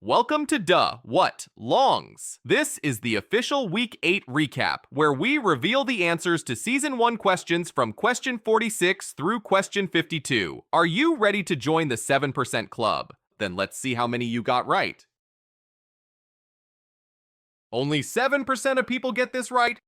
Welcome to WWII. This is the official Week 8 recap, where we reveal the answers to Season 1 questions from question 46 through question 52. Are you ready to join the 7% club? Then let's see how many you got right. Only 7% of people get this right.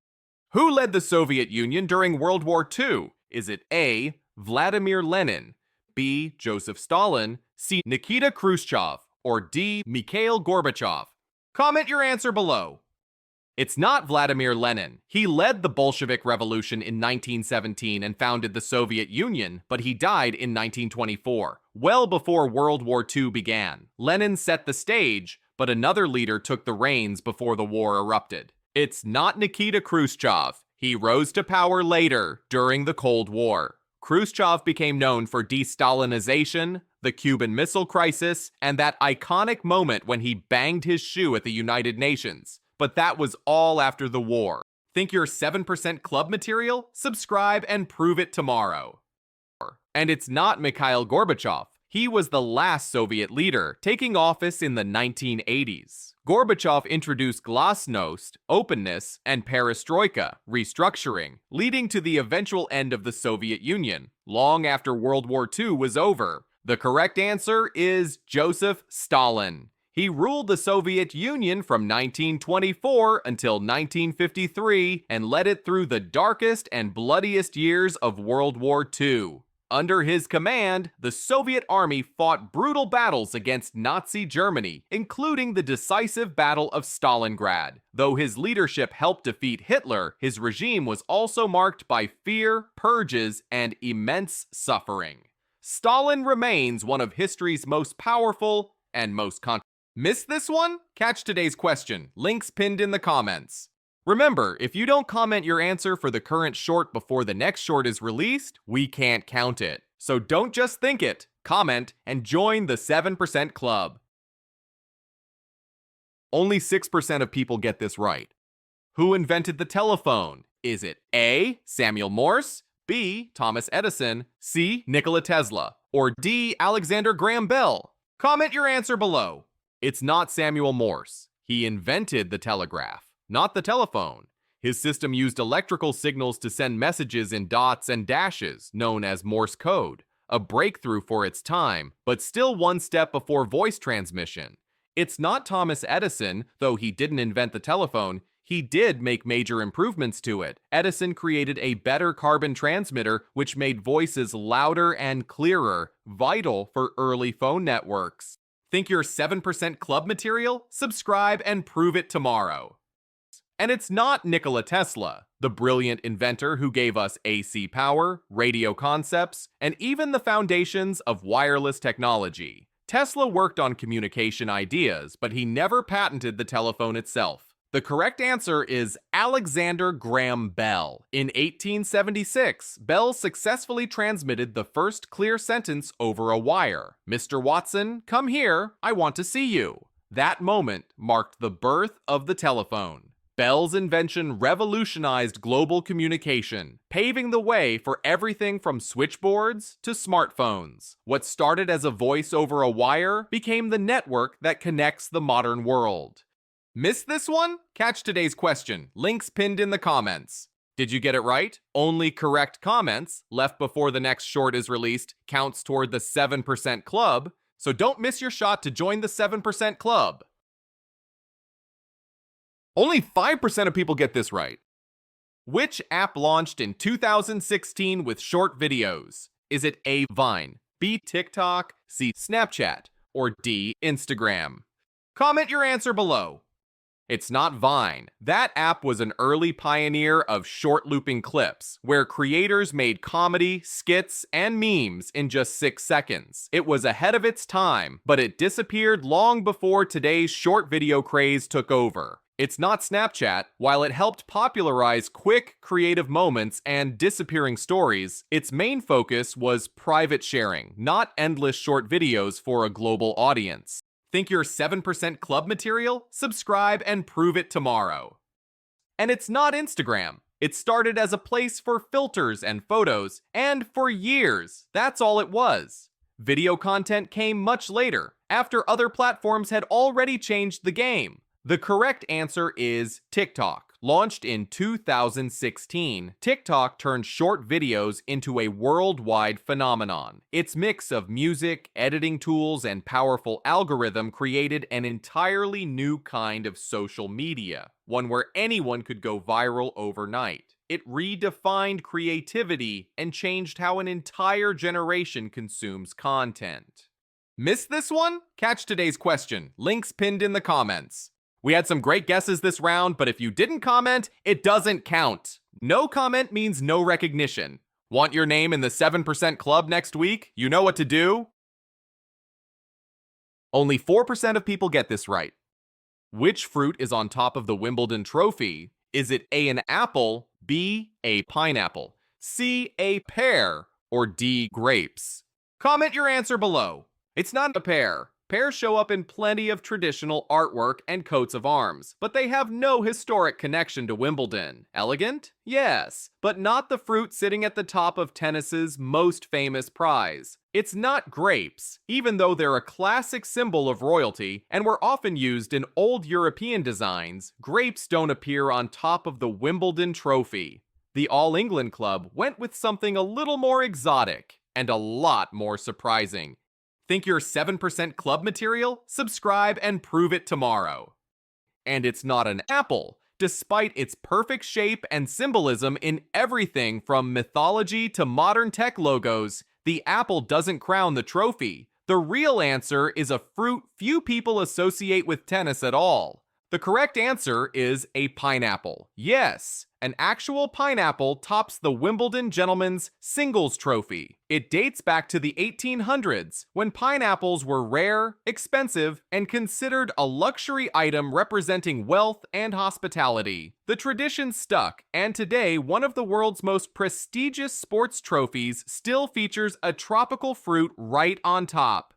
Who led the Soviet Union during World War II? Is it A. Vladimir Lenin, B. Joseph Stalin, C. Nikita Khrushchev, or D. Mikhail Gorbachev? Comment your answer below. It's not Vladimir Lenin. He led the Bolshevik Revolution in 1917 and founded the Soviet Union, but he died in 1924, well before World War II began. Lenin set the stage, but another leader took the reins before the war erupted. It's not Nikita Khrushchev. He rose to power later, during the Cold War. Khrushchev became known for de-Stalinization, the Cuban Missile Crisis, and that iconic moment when he banged his shoe at the United Nations. But that was all after the war. Think you're 7% club material? Subscribe and prove it tomorrow. And it's not Mikhail Gorbachev. He was the last Soviet leader, taking office in the 1980s. Gorbachev introduced glasnost, openness, and perestroika, restructuring, leading to the eventual end of the Soviet Union, long after World War II was over. The correct answer is Joseph Stalin. He ruled the Soviet Union from 1924 until 1953 and led it through the darkest and bloodiest years of World War II. Under his command, the Soviet army fought brutal battles against Nazi Germany, including the decisive Battle of Stalingrad. Though his leadership helped defeat Hitler, his regime was also marked by fear, purges, and immense suffering. Stalin remains one of history's most powerful and most Missed this one? Catch today's question. Links pinned in the comments. Remember, if you don't comment your answer for the current short before the next short is released, we can't count it. So don't just think it, comment, and join the 7% club. Only 6% of people get this right. Who invented the telephone? Is it A. Samuel Morse, B. Thomas Edison, C. Nikola Tesla, or D. Alexander Graham Bell? Comment your answer below. It's not Samuel Morse. He invented the telegraph, not the telephone. His system used electrical signals to send messages in dots and dashes, known as Morse code, a breakthrough for its time, but still one step before voice transmission. It's not Thomas Edison, though he didn't invent the telephone. He did make major improvements to it. Edison created a better carbon transmitter, which made voices louder and clearer, vital for early phone networks. Think you're 7% club material? Subscribe and prove it tomorrow. And it's not Nikola Tesla, the brilliant inventor who gave us AC power, radio concepts, and even the foundations of wireless technology. Tesla worked on communication ideas, but he never patented the telephone itself. The correct answer is Alexander Graham Bell. In 1876, Bell successfully transmitted the first clear sentence over a wire. "Mr. Watson, come here, I want to see you." That moment marked the birth of the telephone. Bell's invention revolutionized global communication, paving the way for everything from switchboards to smartphones. What started as a voice over a wire became the network that connects the modern world. Missed this one? Catch today's question. Links pinned in the comments. Did you get it right? Only correct comments left before the next short is released counts toward the 7% club, so don't miss your shot to join the 7% club. Only 5% of people get this right. Which app launched in 2016 with short videos? Is it A. Vine, B. TikTok, C. Snapchat, or D. Instagram? Comment your answer below. It's not Vine. That app was an early pioneer of short looping clips, where creators made comedy, skits, and memes in just 6 seconds. It was ahead of its time, but it disappeared long before today's short video craze took over. It's not Snapchat. While it helped popularize quick, creative moments and disappearing stories, its main focus was private sharing, not endless short videos for a global audience. Think you're 7% club material? Subscribe and prove it tomorrow. And it's not Instagram. It started as a place for filters and photos, and for years, that's all it was. Video content came much later, after other platforms had already changed the game. The correct answer is TikTok. Launched in 2016, TikTok turned short videos into a worldwide phenomenon. Its mix of music, editing tools, and powerful algorithm created an entirely new kind of social media, one where anyone could go viral overnight. It redefined creativity and changed how an entire generation consumes content. Missed this one? Catch today's question. Links pinned in the comments. We had some great guesses this round, but if you didn't comment, it doesn't count. No comment means no recognition. Want your name in the 7% club next week? You know what to do? Only 4% of people get this right. Which fruit is on top of the Wimbledon trophy? Is it A, an apple, B, a pineapple, C, a pear, or D, grapes? Comment your answer below. It's not a pear. Pears show up in plenty of traditional artwork and coats of arms, but they have no historic connection to Wimbledon. Elegant? Yes, but not the fruit sitting at the top of tennis's most famous prize. It's not grapes, even though they're a classic symbol of royalty and were often used in old European designs. Grapes don't appear on top of the Wimbledon trophy. The All England Club went with something a little more exotic and a lot more surprising. Think you're 7% club material? Subscribe and prove it tomorrow. And it's not an apple, despite its perfect shape and symbolism in everything from mythology to modern tech logos. The apple doesn't crown the trophy. The real answer is a fruit few people associate with tennis at all. The correct answer is a pineapple. Yes, an actual pineapple tops the Wimbledon Gentlemen's Singles Trophy. It dates back to the 1800s, when pineapples were rare, expensive, and considered a luxury item representing wealth and hospitality. The tradition stuck, and today one of the world's most prestigious sports trophies still features a tropical fruit right on top.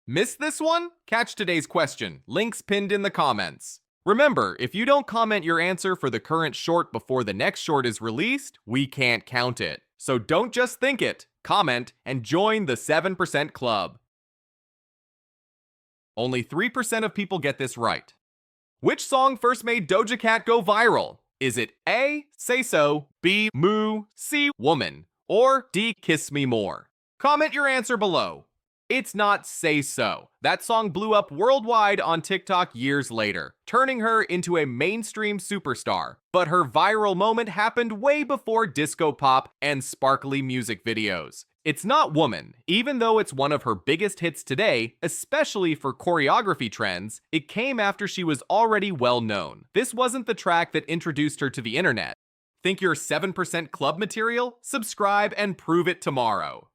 Missed this one? Catch today's question. Links pinned in the comments. Remember, if you don't comment your answer for the current short before the next short is released, we can't count it. So don't just think it, comment, and join the 7% club. Only 3% of people get this right. Which song first made Doja Cat go viral? Is it A, Say So, B, Moo, C, Woman, or D, Kiss Me More? Comment your answer below. It's not Say So. That song blew up worldwide on TikTok years later, turning her into a mainstream superstar. But her viral moment happened way before disco pop and sparkly music videos. It's not Woman. Even though it's one of her biggest hits today, especially for choreography trends, it came after she was already well known. This wasn't the track that introduced her to the internet. Think you're 7% club material? Subscribe and prove it tomorrow.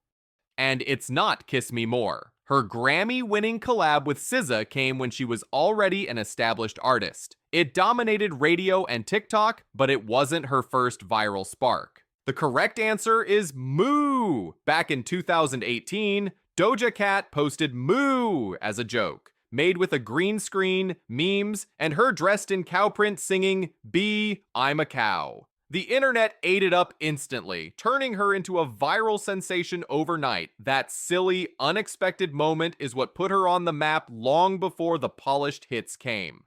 And it's not Kiss Me More. Her Grammy-winning collab with SZA came when she was already an established artist. It dominated radio and TikTok, but it wasn't her first viral spark. The correct answer is Moo. Back in 2018, Doja Cat posted Moo as a joke, made with a green screen, memes, and her dressed in cow print singing, "B, I'm a cow." The internet ate it up instantly, turning her into a viral sensation overnight. That silly, unexpected moment is what put her on the map long before the polished hits came.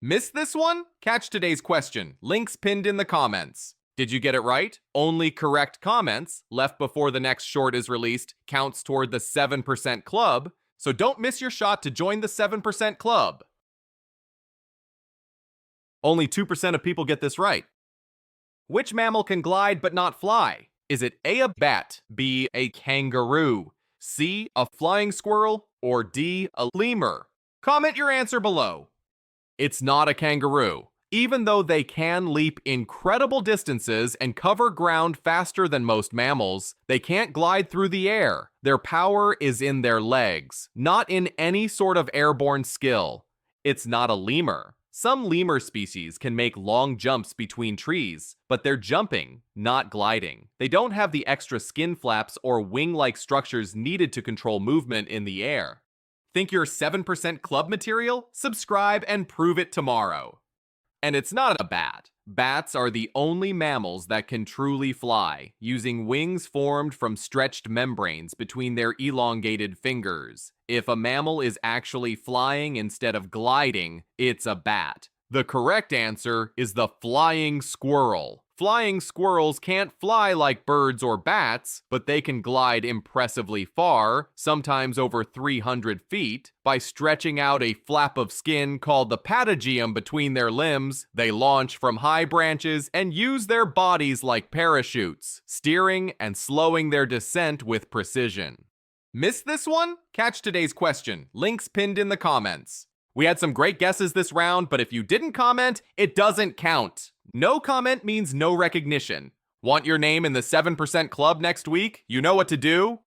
Missed this one? Catch today's question. Links pinned in the comments. Did you get it right? Only correct comments left before the next short is released counts toward the 7% club, so don't miss your shot to join the 7% club. Only 2% of people get this right. Which mammal can glide but not fly? Is it A, a bat, B, a kangaroo, C, a flying squirrel, or D, a lemur? Comment your answer below. It's not a kangaroo. Even though they can leap incredible distances and cover ground faster than most mammals, they can't glide through the air. Their power is in their legs, not in any sort of airborne skill. It's not a lemur. Some lemur species can make long jumps between trees, but they're jumping, not gliding. They don't have the extra skin flaps or wing-like structures needed to control movement in the air. Think you're 7% club material? Subscribe and prove it tomorrow. And it's not a bat. Bats are the only mammals that can truly fly, using wings formed from stretched membranes between their elongated fingers. If a mammal is actually flying instead of gliding, it's a bat. The correct answer is the flying squirrel. Flying squirrels can't fly like birds or bats, but they can glide impressively far, sometimes over 300 feet. By stretching out a flap of skin called the patagium between their limbs, they launch from high branches and use their bodies like parachutes, steering and slowing their descent with precision. Missed this one? Catch today's question. Links pinned in the comments. We had some great guesses this round, but if you didn't comment, it doesn't count. No comment means no recognition. Want your name in the 7% club next week? You know what to do?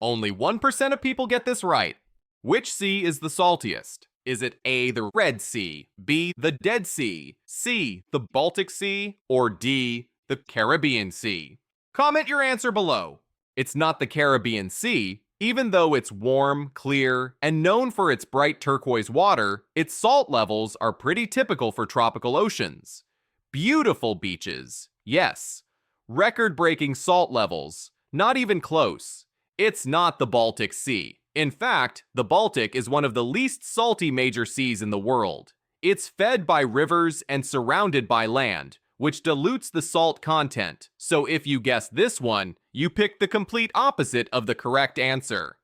Only 1% of people get this right. Which sea is the saltiest? Is it A, the Red Sea, B, the Dead Sea, C, the Baltic Sea, or D, the Caribbean Sea? Comment your answer below. It's not the Caribbean Sea. Even though it's warm, clear, and known for its bright turquoise water, its salt levels are pretty typical for tropical oceans. Beautiful beaches, yes. Record-breaking salt levels, not even close. It's not the Baltic Sea. In fact, the Baltic is one of the least salty major seas in the world. It's fed by rivers and surrounded by land, which dilutes the salt content. So if you guessed this one, you picked the complete opposite of the correct answer.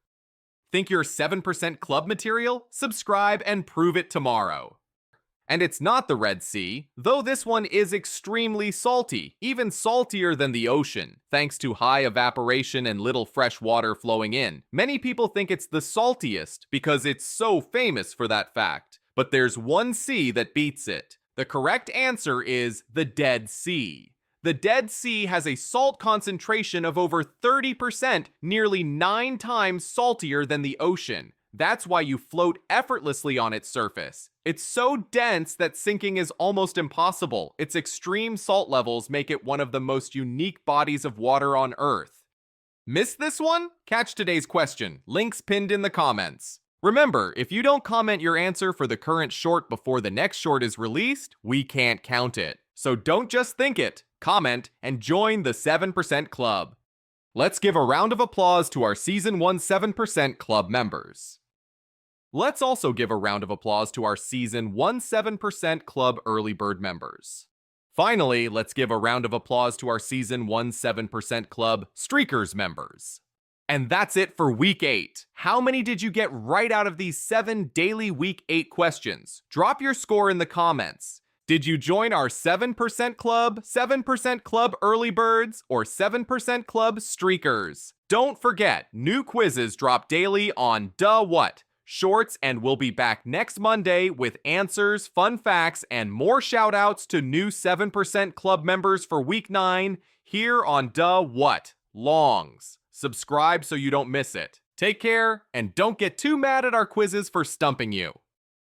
Think you're 7% club material? Subscribe and prove it tomorrow. And it's not the Red Sea, though this one is extremely salty, even saltier than the ocean, thanks to high evaporation and little fresh water flowing in. Many people think it's the saltiest because it's so famous for that fact. But there's one sea that beats it. The correct answer is the Dead Sea. The Dead Sea has a salt concentration of over 30%, nearly 9 times saltier than the ocean. That's why you float effortlessly on its surface. It's so dense that sinking is almost impossible. Its extreme salt levels make it one of the most unique bodies of water on Earth. Missed this one? Catch today's question. Links pinned in the comments. Remember, if you don't comment your answer for the current short before the next short is released, we can't count it. So don't just think it, comment, and join the 7% Club. Let's give a round of applause to our Season 1 7% Club members. Let's also give a round of applause to our Season 1 7% Club Early Bird members. Finally, let's give a round of applause to our Season 1 7% Club Streakers members. And that's it for Week 8. How many did you get right out of these 7 daily Week 8 questions? Drop your score in the comments. Did you join our 7% Club, 7% Club Early Birds, or 7% Club Streakers? Don't forget, new quizzes drop daily on WWII Shorts, and we'll be back next Monday with answers, fun facts, and more shoutouts to new 7% Club members for Week 9 here on WWII Longs. Subscribe so you don't miss it. Take care, and don't get too mad at our quizzes for stumping you.